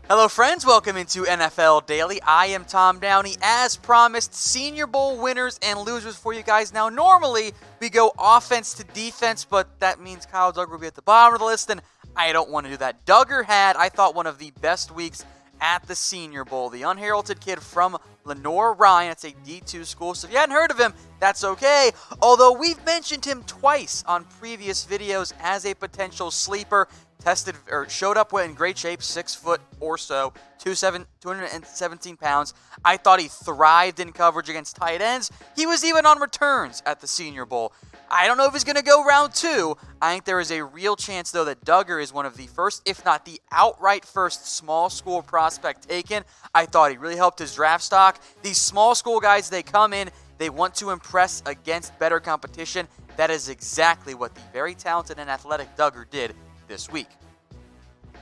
Hello friends, welcome into NFL Daily. I am Tom Downey. As promised, Senior Bowl winners and losers for you guys. Now normally we go offense to defense, but that means Kyle Duggar will be at the bottom of the list, and I don't want to do that. Duggar had, I thought, one of the best weeks at the Senior Bowl. The unheralded kid from Lenore Ryan. It's a D2 school, so if you hadn't heard of him, that's okay. Although we've mentioned him twice on previous videos as a potential sleeper. Tested or showed up in great shape, 6 foot or so, 217 pounds. I thought he thrived in coverage against tight ends. He was even on returns at the Senior Bowl. I don't know if he's going to go round 2. I think there is a real chance, though, that Duggar is one of the first, if not the outright first, small school prospect taken. I thought he really helped his draft stock. These small school guys, they come in, they want to impress against better competition. That is exactly what the very talented and athletic Duggar did this week.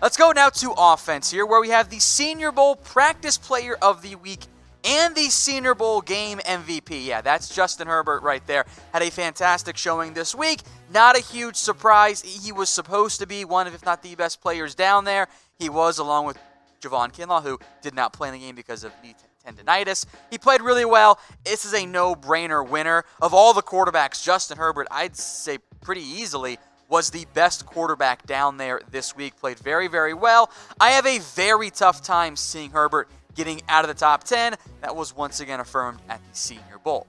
Let's go now to offense here, where we have the Senior Bowl Practice Player of the Week and the Senior Bowl Game MVP. Yeah, that's Justin Herbert right there. Had a fantastic showing this week. Not a huge surprise. He was supposed to be one of, if not the best players down there. He was, along with Javon Kinlaw, who did not play in the game because of knee tendonitis. He played really well. This is a no-brainer winner. Of all the quarterbacks, Justin Herbert, I'd say pretty easily, was the best quarterback down there this week. Played very, very well. I have a very tough time seeing Herbert getting out of the top 10. That was once again affirmed at the Senior Bowl.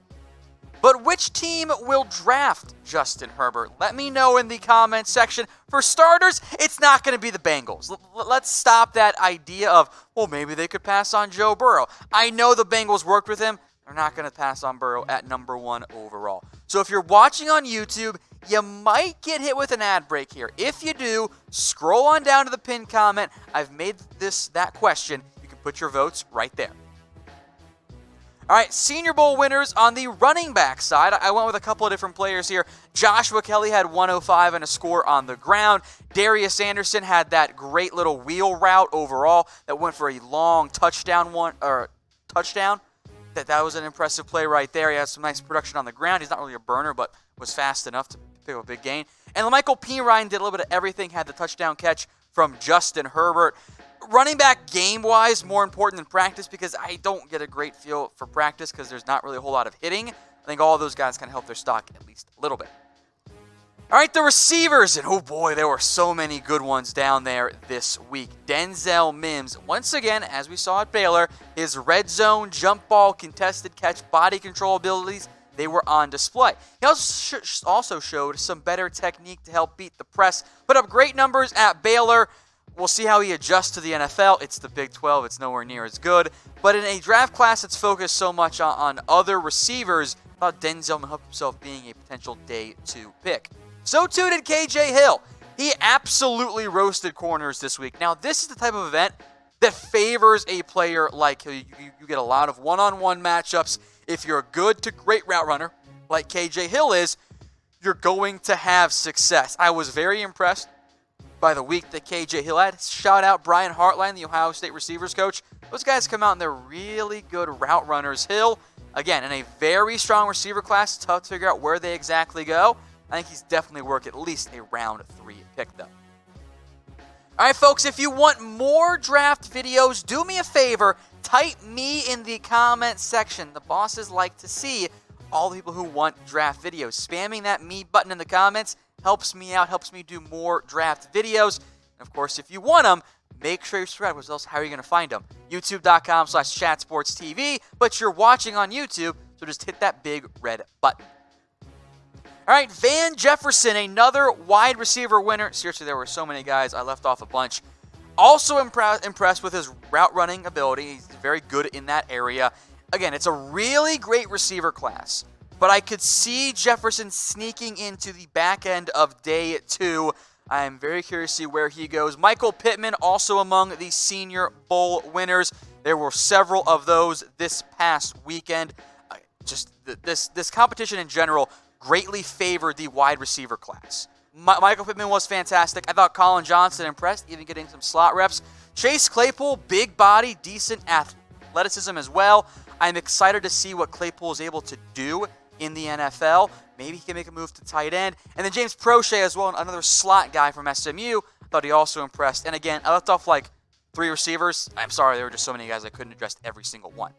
But which team will draft Justin Herbert? Let me know in the comments section. For starters, it's not going to be the Bengals. Let's stop that idea of, well, maybe they could pass on Joe Burrow. I know the Bengals worked with him. They're not going to pass on Burrow at number 1 overall. So if you're watching on YouTube, you might get hit with an ad break here. If you do, scroll on down to the pinned comment. I've made that question. You can put your votes right there. All right, Senior Bowl winners on the running back side. I went with a couple of different players here. Joshua Kelly had 105 and a score on the ground. Darius Anderson had that great little wheel route overall that went for a long touchdown. That was an impressive play right there. He has some nice production on the ground. He's not really a burner, but was fast enough to pick up a big gain. And Michael Pirine did a little bit of everything, had the touchdown catch from Justin Herbert. Running back game-wise, more important than practice, because I don't get a great feel for practice because there's not really a whole lot of hitting. I think all of those guys kind of help their stock at least a little bit. All right, the receivers, and oh boy, there were so many good ones down there this week. Denzel Mims, once again, as we saw at Baylor, his red zone, jump ball, contested catch, body control abilities, they were on display. He also showed some better technique to help beat the press. Put up great numbers at Baylor. We'll see how he adjusts to the NFL. It's the Big 12. It's nowhere near as good. But in a draft class that's focused so much on other receivers, I thought Denzel may help himself being a potential day 2 pick. So too did KJ Hill. He absolutely roasted corners this week. Now, this is the type of event that favors a player like Hill. You get a lot of one-on-one matchups. If you're a good to great route runner, like KJ Hill is, you're going to have success. I was very impressed by the week that KJ Hill had. Shout out Brian Hartline, the Ohio State receivers coach. Those guys come out and they're really good route runners. Hill, again, in a very strong receiver class, tough to figure out where they exactly go. I think he's definitely worth at least a round 3 pick, though. All right, folks, if you want more draft videos, do me a favor. Type me in the comment section. The bosses like to see all the people who want draft videos. Spamming that me button in the comments helps me out, helps me do more draft videos. And of course, if you want them, make sure you subscribe, because else how are you going to find them? YouTube.com/chatsportstv, but you're watching on YouTube, so just hit that big red button. All right, Van Jefferson, another wide receiver winner. Seriously, there were so many guys. I left off a bunch. Also impressed with his route running ability. He's very good in that area. Again, it's a really great receiver class, but I could see Jefferson sneaking into the back end of day 2. I am very curious to see where he goes. Michael Pittman, also among the Senior Bowl winners. There were several of those this past weekend. This competition in general greatly favored the wide receiver class. Michael Pittman was fantastic. I thought Colin Johnson impressed, even getting some slot reps. Chase Claypool, big body, decent athleticism as well. I'm excited to see what Claypool is able to do in the NFL. Maybe he can make a move to tight end. And then James Prochet as well, another slot guy from SMU. Thought he also impressed. And again, I left off like 3 receivers, I'm sorry, there were just so many guys I couldn't address every single one.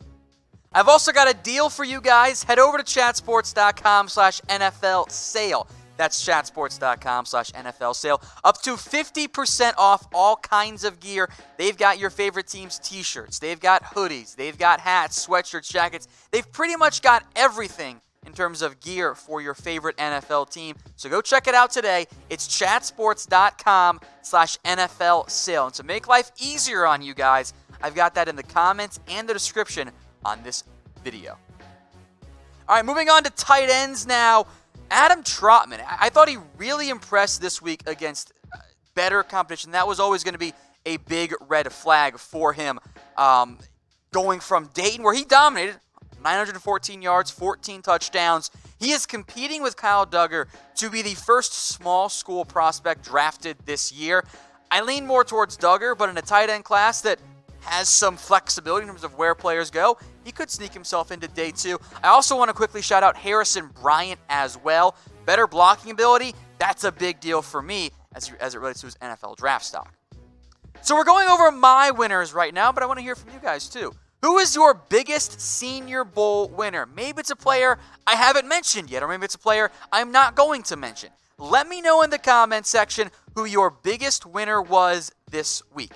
I've also got a deal for you guys. Head over to chatsports.com/NFL sale. That's chatsports.com/NFL sale. Up to 50% off all kinds of gear. They've got your favorite team's t-shirts. They've got hoodies. They've got hats, sweatshirts, jackets. They've pretty much got everything in terms of gear for your favorite NFL team. So go check it out today. It's chatsports.com/NFL sale. And to make life easier on you guys, I've got that in the comments and the description on this video. All right, moving on to tight ends now. Adam Trotman, I thought he really impressed this week against better competition. That was always going to be a big red flag for him. Going from Dayton, where he dominated, 914 yards, 14 touchdowns. He is competing with Kyle Duggar to be the first small school prospect drafted this year. I lean more towards Duggar, but in a tight end class that has some flexibility in terms of where players go, he could sneak himself into day 2. I also want to quickly shout out Harrison Bryant as well. Better blocking ability, that's a big deal for me as it relates to his NFL draft stock. So we're going over my winners right now, but I want to hear from you guys too. Who is your biggest Senior Bowl winner? Maybe it's a player I haven't mentioned yet, or maybe it's a player I'm not going to mention. Let me know in the comments section who your biggest winner was this week.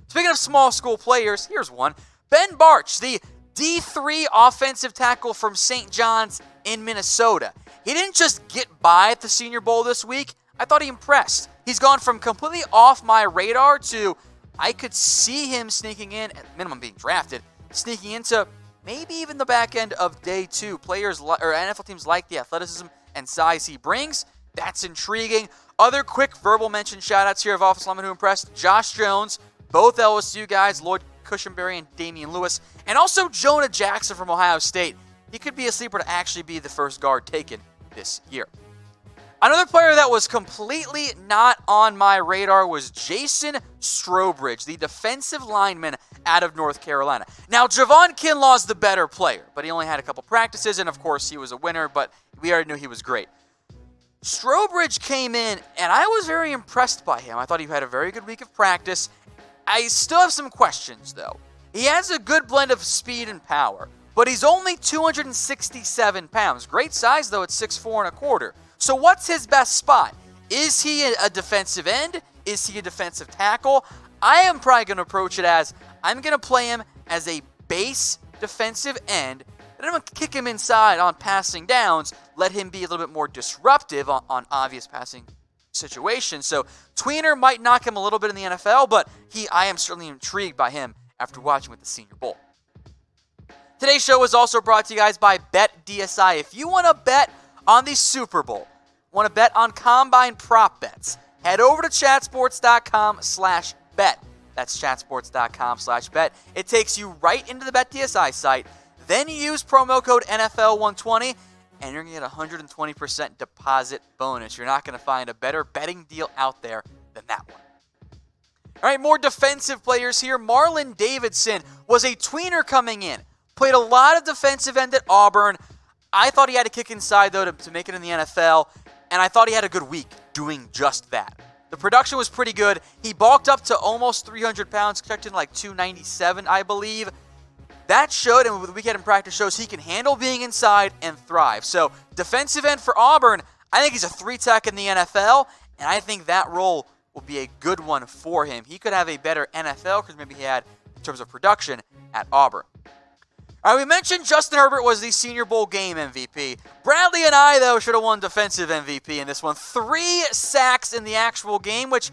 Speaking of small school players, here's one. Ben Bartch, the D3 offensive tackle from St. John's in Minnesota. He didn't just get by at the Senior Bowl this week. I thought he impressed. He's gone from completely off my radar to I could see him sneaking in, at minimum being drafted, sneaking into maybe even the back end of day 2. Players or NFL teams like the athleticism and size he brings. That's intriguing. Other quick verbal mention shout-outs here of offensive linemen who impressed. Josh Jones, both LSU guys, Lloyd Cushenberry and Damian Lewis, and also Jonah Jackson from Ohio State. He could be a sleeper to actually be the first guard taken this year. Another player that was completely not on my radar was Jason Strobridge, the defensive lineman out of North Carolina. Now, Javon Kinlaw's the better player, but he only had a couple practices, and of course he was a winner, but we already knew he was great. Strobridge came in, and I was very impressed by him. I thought he had a very good week of practice. I still have some questions, though. He has a good blend of speed and power, but he's only 267 pounds. Great size, though, at 6'4 1/4. So what's his best spot? Is he a defensive end? Is he a defensive tackle? I am probably going to approach it as I'm going to play him as a base defensive end, and I'm going to kick him inside on passing downs, let him be a little bit more disruptive on obvious passing situations. So tweener might knock him a little bit in the NFL, but I am certainly intrigued by him after watching with the Senior Bowl. Today's show is also brought to you guys by BetDSI. If you want to bet on the Super Bowl, want to bet on combine prop bets, head over to chatsports.com/bet. That's chatsports.com/bet. It takes you right into the BetDSI site. Then you use promo code NFL120, and you're going to get a 120% deposit bonus. You're not going to find a better betting deal out there than that one. All right, more defensive players here. Marlon Davidson was a tweener coming in. Played a lot of defensive end at Auburn. I thought he had to kick inside, though, to make it in the NFL, and I thought he had a good week doing just that. The production was pretty good. He bulked up to almost 300 pounds, checked in like 297, I believe. That showed, and the weekend in practice shows he can handle being inside and thrive. So defensive end for Auburn, I think he's a 3-tech in the NFL, and I think that role will be a good one for him. He could have a better NFL because maybe he had in terms of production at Auburn. All right, we mentioned Justin Herbert was the Senior Bowl game MVP. Bradlee and I, though, should have won defensive MVP in this one. 3 sacks in the actual game, which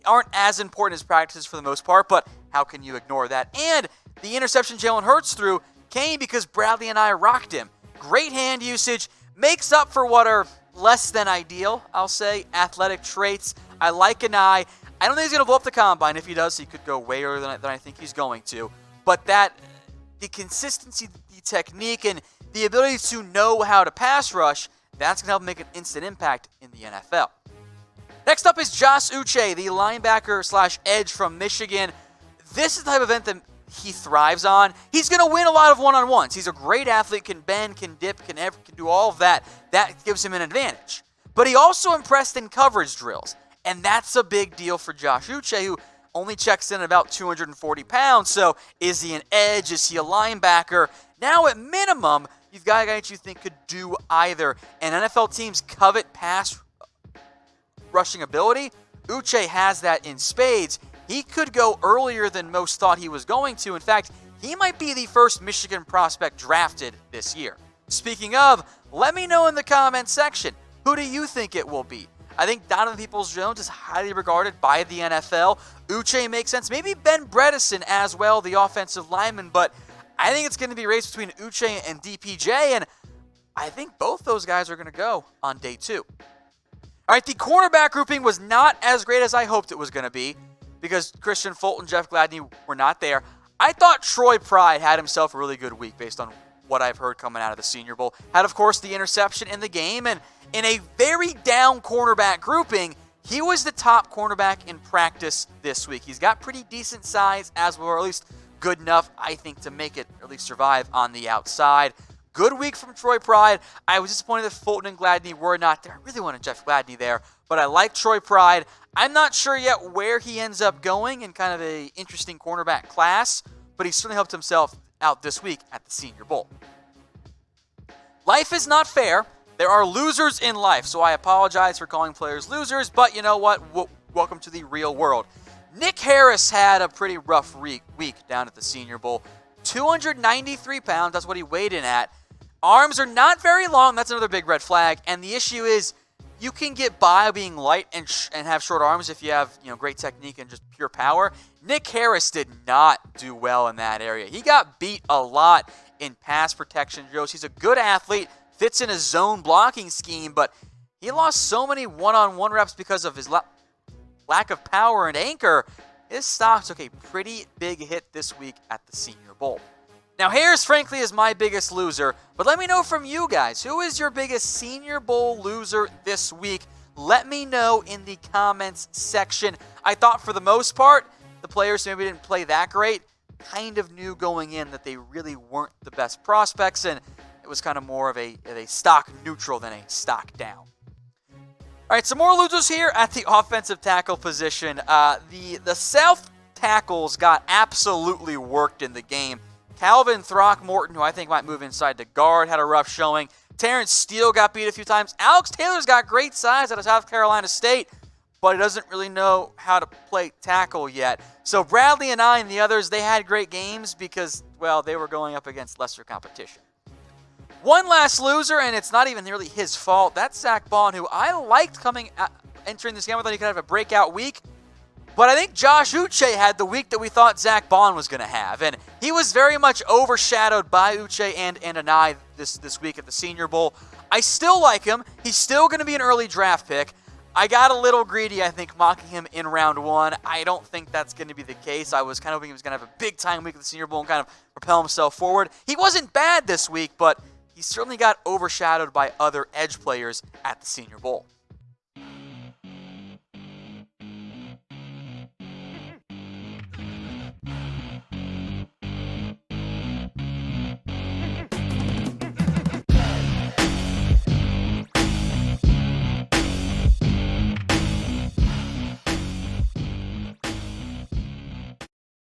aren't as important as practices for the most part, but how can you ignore that? And the interception Jalen Hurts threw came because Bradlee and I rocked him. Great hand usage, makes up for what are less than ideal, I'll say, athletic traits. I like Anae. I don't think he's going to blow up the combine. If he does, he could go way earlier than I think he's going to. But the consistency, the technique, and the ability to know how to pass rush, that's going to help make an instant impact in the NFL. Next up is Josh Uche, the linebacker/edge from Michigan. This is the type of event that he thrives on. He's going to win a lot of one-on-ones. He's a great athlete, can bend, can dip, can do all of that. That gives him an advantage. But he also impressed in coverage drills, and that's a big deal for Josh Uche, who only checks in at about 240 pounds. So is he an edge? Is he a linebacker? Now at minimum, you've got a guy that you think could do either. And NFL teams covet pass rushing ability. Uche has that in spades. He could go earlier than most thought he was going to. In fact, he might be the first Michigan prospect drafted this year. Speaking of, let me know in the comments section, who do you think it will be? I think Donovan Peoples-Jones is highly regarded by the NFL. Uche makes sense. Maybe Ben Bredesen as well, the offensive lineman. But I think it's going to be a race between Uche and DPJ. And I think both those guys are going to go on day 2. All right, the cornerback grouping was not as great as I hoped it was going to be because Christian Fulton, Jeff Gladney were not there. I thought Troy Pride had himself a really good week based on what I've heard coming out of the Senior Bowl. Had, of course, the interception in the game, and in a very down cornerback grouping, he was the top cornerback in practice this week. He's got pretty decent size as well, or at least good enough, I think, to make it, or at least survive on the outside. Good week from Troy Pride. I was disappointed that Fulton and Gladney were not there. I really wanted Jeff Gladney there, but I like Troy Pride. I'm not sure yet where he ends up going in kind of an interesting cornerback class, but he certainly helped himself out this week at the Senior Bowl. Life is not fair. There are losers in life, so I apologize for calling players losers, but you know what? Welcome to the real world. Nick Harris had a pretty rough week down at the Senior Bowl. 293 pounds, that's what he weighed in at. Arms are not very long. That's another big red flag. And the issue is you can get by being light and have short arms if you have great technique and just pure power. Nick Harris did not do well in that area. He got beat a lot in pass protection drills. He's a good athlete, fits in a zone blocking scheme, but he lost so many one-on-one reps because of his lack of power and anchor. His stock took a pretty big hit this week at the Senior Bowl. Now, Harris, frankly, is my biggest loser, but let me know from you guys, who is your biggest Senior Bowl loser this week? Let me know in the comments section. I thought for the most part, the players who maybe didn't play that great kind of knew going in that they really weren't the best prospects, and it was kind of more of a stock neutral than a stock down. All right, some more losers here at the offensive tackle position. The South tackles got absolutely worked in the game. Calvin Throckmorton, who I think might move inside to guard, had a rough showing. Terrence Steele got beat a few times. Alex Taylor's got great size out of South Carolina State, but he doesn't really know how to play tackle yet. So Bradlee and Anae and the others, they had great games because, well, they were going up against lesser competition. One last loser, and it's not even nearly his fault. That's Zach Bond, who I liked entering this game. I thought he could have a breakout week. But I think Josh Uche had the week that we thought Zach Bond was going to have. And he was very much overshadowed by Uche and Anae this week at the Senior Bowl. I still like him. He's still going to be an early draft pick. I got a little greedy, I think, mocking him in round 1. I don't think that's going to be the case. I was kind of hoping he was going to have a big-time week at the Senior Bowl and kind of propel himself forward. He wasn't bad this week, but he certainly got overshadowed by other edge players at the Senior Bowl.